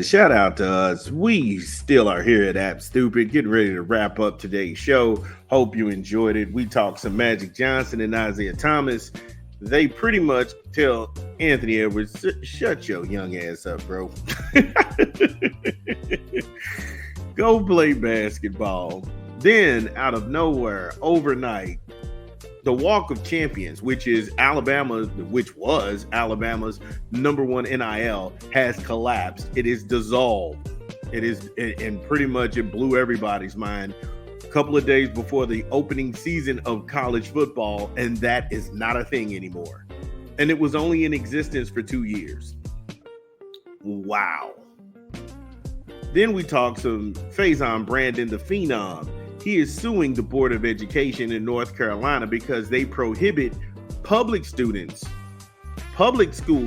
Shout out to us. We still are here at App Stupid, getting ready to wrap up today's show. Hope you enjoyed it. We talked some Magic Johnson and Isaiah Thomas. They pretty much tell Anthony Edwards, shut your young ass up, bro. Go play basketball. Then, out of nowhere, overnight, the Walk of Champions, which was Alabama's number one NIL, has collapsed. It is dissolved. And pretty much it blew everybody's mind a couple of days before the opening season of college football, and that is not a thing anymore. And it was only in existence for 2 years. Wow. Then we talked some Faison Brandon, the Phenom. He is suing the Board of Education in North Carolina because they prohibit public school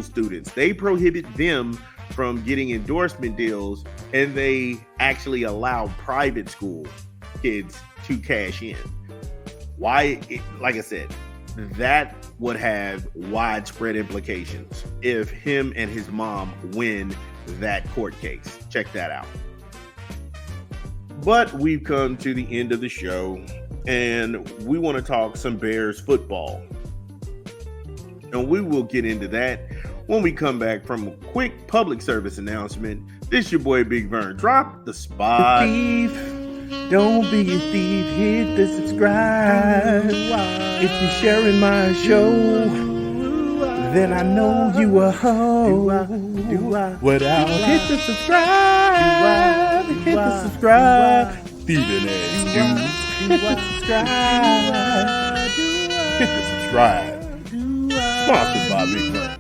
students. They prohibit them from getting endorsement deals, and they actually allow private school kids to cash in. Like I said, that would have widespread implications if him and his mom win that court case. Check that out. But we've come to the end of the show, and we want to talk some Bears football. And we will get into that when we come back from a quick public service announcement. This your boy Big Vern. Drop the spot. Thief, don't be a thief. Hit the subscribe. If you're sharing my show, then I know you a hoe. Without hit the subscribe. Hit the subscribe. Thieving ass dudes. Hit the subscribe. Hit the subscribe. Sponsored by Big Vern.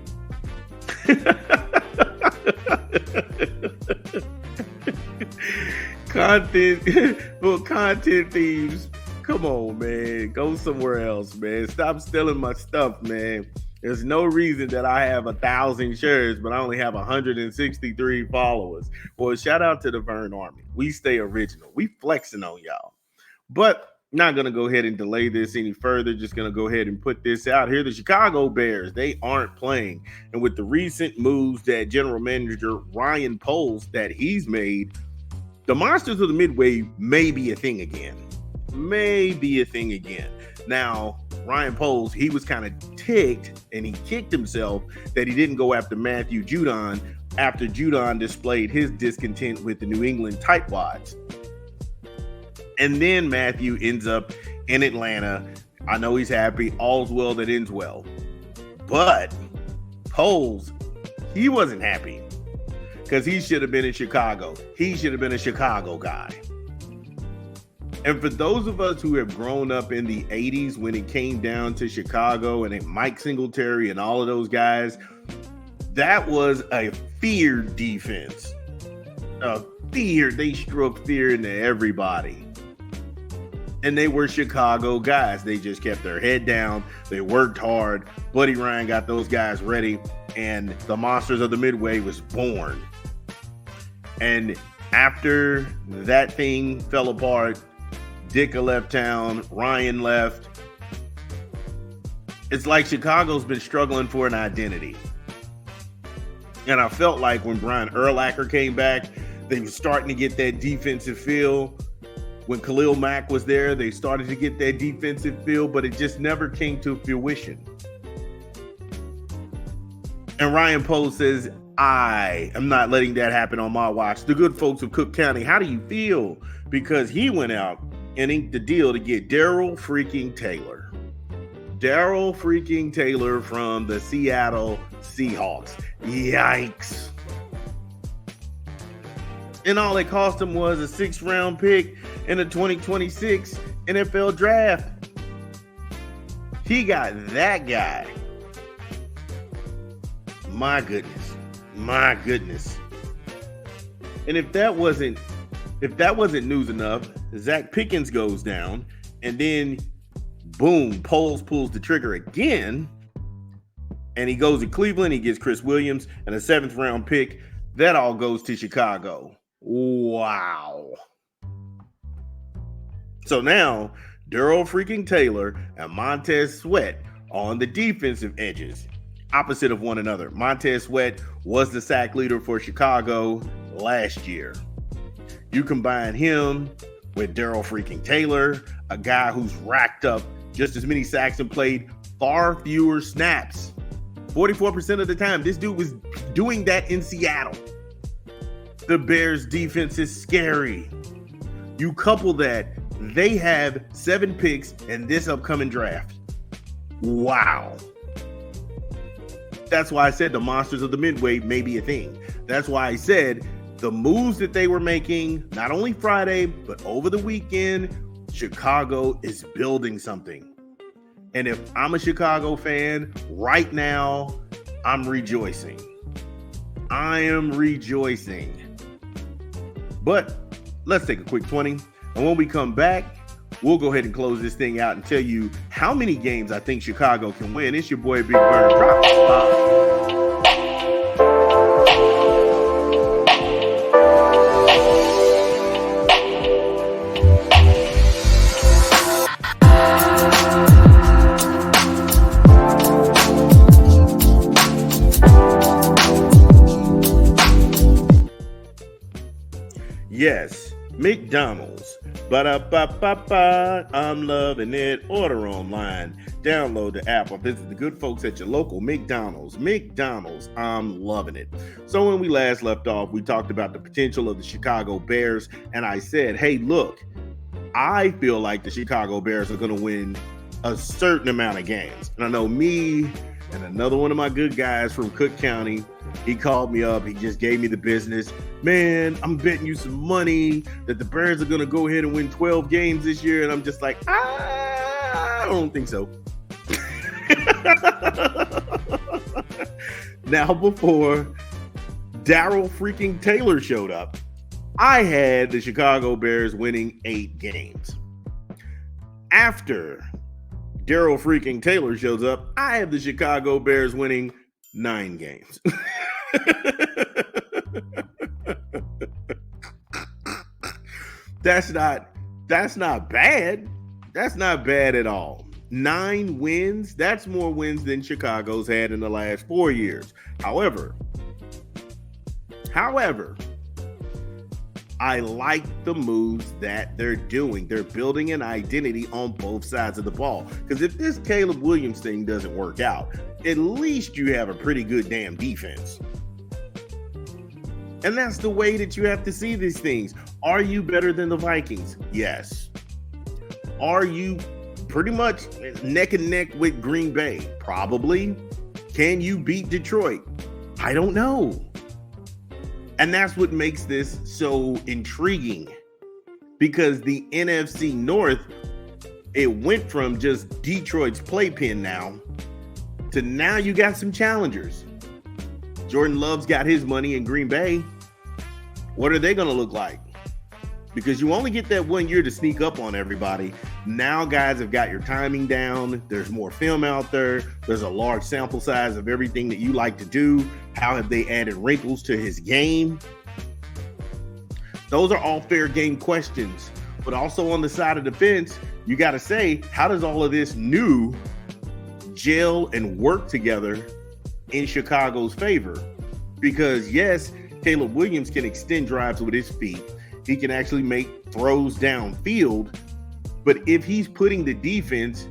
Content thieves. Come on, man. Go somewhere else, man. Stop stealing my stuff, man. There's no reason that I have 1,000 shares, but I only have 163 followers. Well, shout out to the Vern Army. We stay original. We flexing on y'all. But not going to go ahead and delay this any further. Just going to go ahead and put this out here. The Chicago Bears, they aren't playing. And with the recent moves that general manager Ryan Poles that he's made, the Monsters of the Midway may be a thing again. Now, Ryan Poles, he was kind of ticked and he kicked himself that he didn't go after Matthew Judon after Judon displayed his discontent with the New England Tightwads. And then Matthew ends up in Atlanta. I know he's happy. All's well that ends well. But Poles, he wasn't happy because he should have been in Chicago. He should have been a Chicago guy. And for those of us who have grown up in the 80s when it came down to Chicago and Mike Singletary and all of those guys, that was a feared defense. They struck fear into everybody. And they were Chicago guys. They just kept their head down. They worked hard. Buddy Ryan got those guys ready. And the Monsters of the Midway was born. And after that thing fell apart, Ditka left town, Ryan left. It's like Chicago's been struggling for an identity. And I felt like when Brian Urlacher came back, they were starting to get that defensive feel. When Khalil Mack was there, they started to get that defensive feel, but it just never came to fruition. And Ryan Poles says, I am not letting that happen on my watch. The good folks of Cook County, how do you feel? Because he went out and inked the deal to get Daryl freaking Taylor. Daryl freaking Taylor from the Seattle Seahawks. Yikes. And all it cost him was a 6th round pick in the 2026 NFL draft. He got that guy. My goodness. And if that wasn't news enough, Zach Pickens goes down, and then boom, Poles pulls the trigger again, and he goes to Cleveland. He gets Chris Williams and a 7th round pick. That all goes to Chicago. Wow. So now Daryl freaking Taylor and Montez Sweat on the defensive edges, opposite of one another. Montez Sweat was the sack leader for Chicago. last year. You combine him with Daryl freaking Taylor, a guy who's racked up just as many sacks and played far fewer snaps. 44% of the time, this dude was doing that in Seattle. The Bears defense is scary. You couple that, they have 7 picks in this upcoming draft. Wow. That's why I said the monsters of the Midway may be a thing. That's why I said the moves that they were making, not only Friday, but over the weekend, Chicago is building something. And if I'm a Chicago fan right now, I'm rejoicing. I am rejoicing. But let's take a quick 20. And when we come back, we'll go ahead and close this thing out and tell you how many games I think Chicago can win. It's your boy, Big Bird. Drop the spot. Yes, McDonald's. Ba-da-ba-ba-ba. I'm loving it. Order online. Download the app or visit the good folks at your local McDonald's. McDonald's, I'm loving it. So when we last left off, we talked about the potential of the Chicago Bears, and I said, hey, look, I feel like the Chicago Bears are going to win a certain amount of games. And I know me and another one of my good guys from Cook County, he called me up. He just gave me the business. Man, I'm betting you some money that the Bears are going to go ahead and win 12 games this year. And I'm just like, I don't think so. Now, before Daryl freaking Taylor showed up, I had the Chicago Bears winning 8 games. After Daryl freaking Taylor shows up, I have the Chicago Bears winning 9 games. That's not bad. That's not bad at all. 9 wins, that's more wins than Chicago's had in the last 4 years. However, I like the moves that they're doing. They're building an identity on both sides of the ball. Because if this Caleb Williams thing doesn't work out, at least you have a pretty good damn defense. And that's the way that you have to see these things. Are you better than the Vikings? Yes. Are you pretty much neck and neck with Green Bay? Probably. Can you beat Detroit? I don't know. And that's what makes this so intriguing, because the NFC North, it went from just Detroit's playpen now to now you got some challengers. Jordan Love's got his money in Green Bay. What are they going to look like? Because you only get that 1 year to sneak up on everybody. Now guys have got your timing down. There's more film out there. There's a large sample size of everything that you like to do. How have they added wrinkles to his game? Those are all fair game questions. But also on the side of the fence, you got to say, how does all of this new gel and work together in Chicago's favor? Because yes, Caleb Williams can extend drives with his feet. He can actually make throws downfield. But if he's putting the defense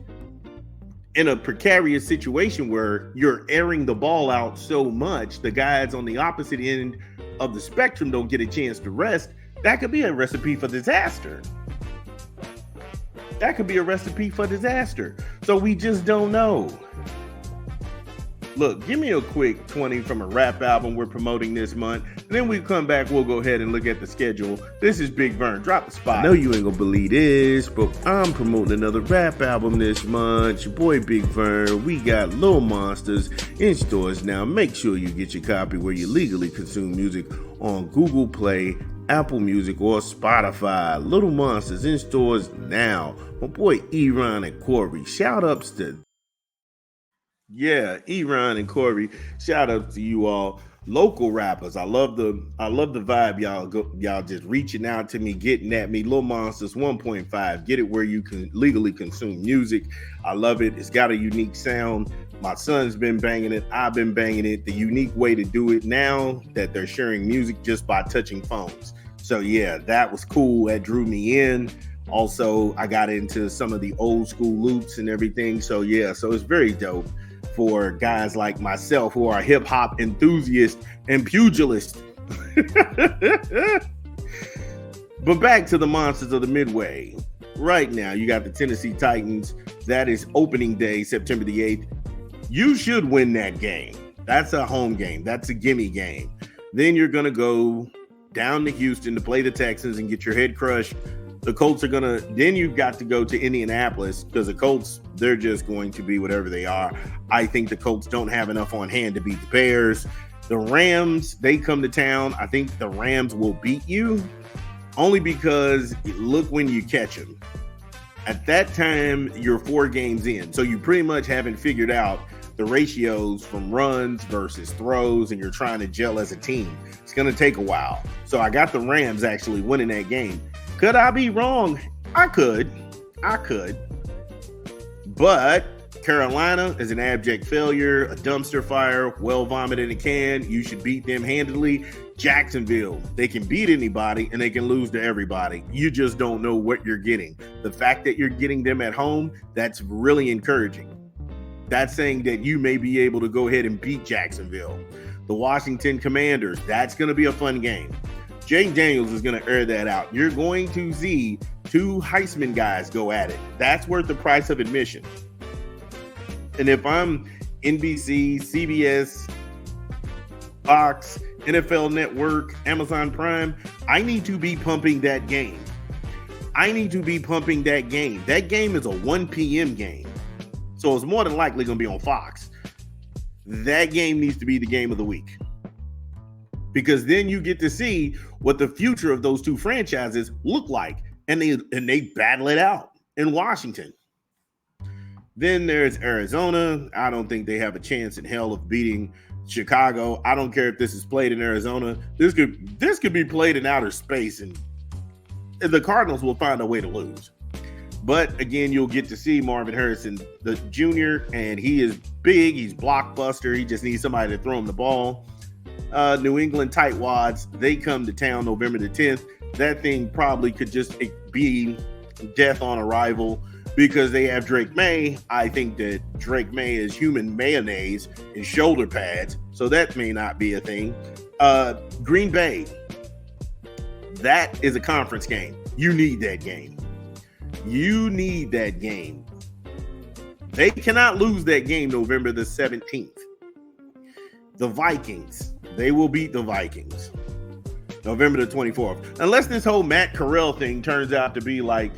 in a precarious situation where you're airing the ball out so much, the guys on the opposite end of the spectrum don't get a chance to rest, that could be a recipe for disaster. That could be a recipe for disaster. So we just don't know. Look, give me a quick 20 from a rap album we're promoting this month. And then we come back, we'll go ahead and look at the schedule. This is Big Vern. Drop the spot. I know you ain't gonna believe this, but I'm promoting another rap album this month. Your boy Big Vern. We got Little Monsters in stores now. Make sure you get your copy where you legally consume music on Google Play, Apple Music, or Spotify. Little Monsters in stores now. My boy Eron and Corey. Shout outs to Eron and Corey, shout out to you all. Local rappers, I love the vibe. Y'all just reaching out to me, getting at me. Lil Monsters 1.5, get it where you can legally consume music. I love it. It's got a unique sound. My son's been banging it. I've been banging it. The unique way to do it now that they're sharing music just by touching phones. So yeah, that was cool. That drew me in. Also, I got into some of the old school loops and everything. So yeah, so it's very dope for guys like myself who are hip hop enthusiasts and pugilists. But back to the monsters of the Midway. Right now, you got the Tennessee Titans. That is opening day, September the 8th. You should win that game. That's a home game. That's a gimme game. Then you're going to go down to Houston to play the Texans and get your head crushed. The Colts are going to, then you've got to go to Indianapolis because the Colts, they're just going to be whatever they are. I think the Colts don't have enough on hand to beat the Bears. The Rams, they come to town. I think the Rams will beat you only because look when you catch them. At that time, you're 4 games in. So you pretty much haven't figured out the ratios from runs versus throws, and you're trying to gel as a team. It's going to take a while. So I got the Rams actually winning that game. Could I be wrong? I could. But Carolina is an abject failure, a dumpster fire, well vomited in a can. You should beat them handily. Jacksonville, they can beat anybody and they can lose to everybody. You just don't know what you're getting. The fact that you're getting them at home, that's really encouraging. That's saying that you may be able to go ahead and beat Jacksonville. The Washington Commanders, that's going to be a fun game. Jake Daniels is going to air that out. You're going to see 2 Heisman guys go at it. That's worth the price of admission. And if I'm NBC, CBS, Fox, NFL Network, Amazon Prime, I need to be pumping that game. That game is a 1 p.m. game. So it's more than likely going to be on Fox. That game needs to be the game of the week. Because then you get to see what the future of those 2 franchises look like. And they battle it out in Washington. Then there's Arizona. I don't think they have a chance in hell of beating Chicago. I don't care if this is played in Arizona. This could be played in outer space, and the Cardinals will find a way to lose. But again, you'll get to see Marvin Harrison, the junior, and he is big. He's blockbuster. He just needs somebody to throw him the ball. New England Tightwads, they come to town November the 10th. That thing probably could just be death on arrival because they have Drake May. I think that Drake May is human mayonnaise and shoulder pads, so that may not be a thing. Green Bay, that is a conference game. You need that game. They cannot lose that game November the 17th. The Vikings, they will beat the Vikings November the 24th. Unless this whole Matt Corral thing turns out to be like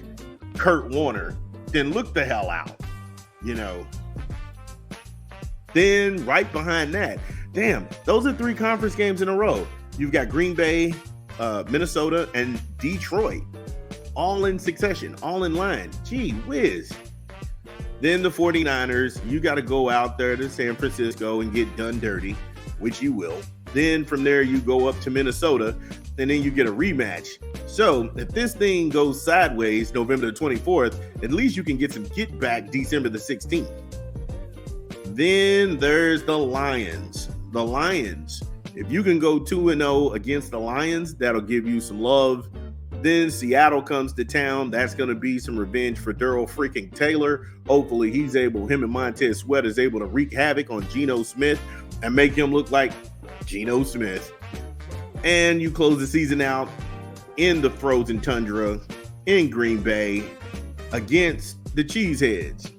Kurt Warner, then look the hell out, Then right behind that, damn, those are 3 conference games in a row. You've got Green Bay, Minnesota, and Detroit, all in succession, all in line. Gee whiz. Then the 49ers, you got to go out there to San Francisco and get done dirty, which you will. Then from there, you go up to Minnesota, and then you get a rematch. So if this thing goes sideways November the 24th, at least you can get some get back December the 16th. Then there's the Lions. The Lions, if you can go 2-0 against the Lions, that'll give you some love. Then Seattle comes to town. That's going to be some revenge for Daryl freaking Taylor. Hopefully him and Montez Sweat is able to wreak havoc on Geno Smith and make him look like Geno Smith. And you close the season out in the frozen tundra in Green Bay against the Cheeseheads.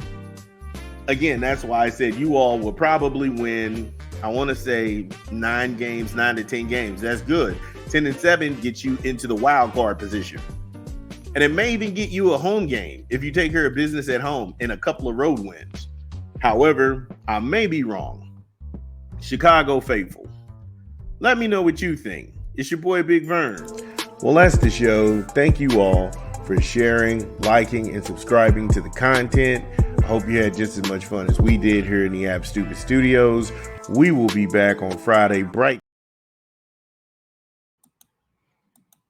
Again, that's why I said you all will probably win, I want to say 9 to 10 games. That's good. 10-7 gets you into the wild card position. And it may even get you a home game if you take care of business at home in a couple of road wins. However, I may be wrong. Chicago faithful, let me know what you think. It's your boy Big Vern. Well, that's the show. Thank you all for sharing, liking, and subscribing to the content. I hope you had just as much fun as we did here in the App Stupid Studios. We will be back on Friday bright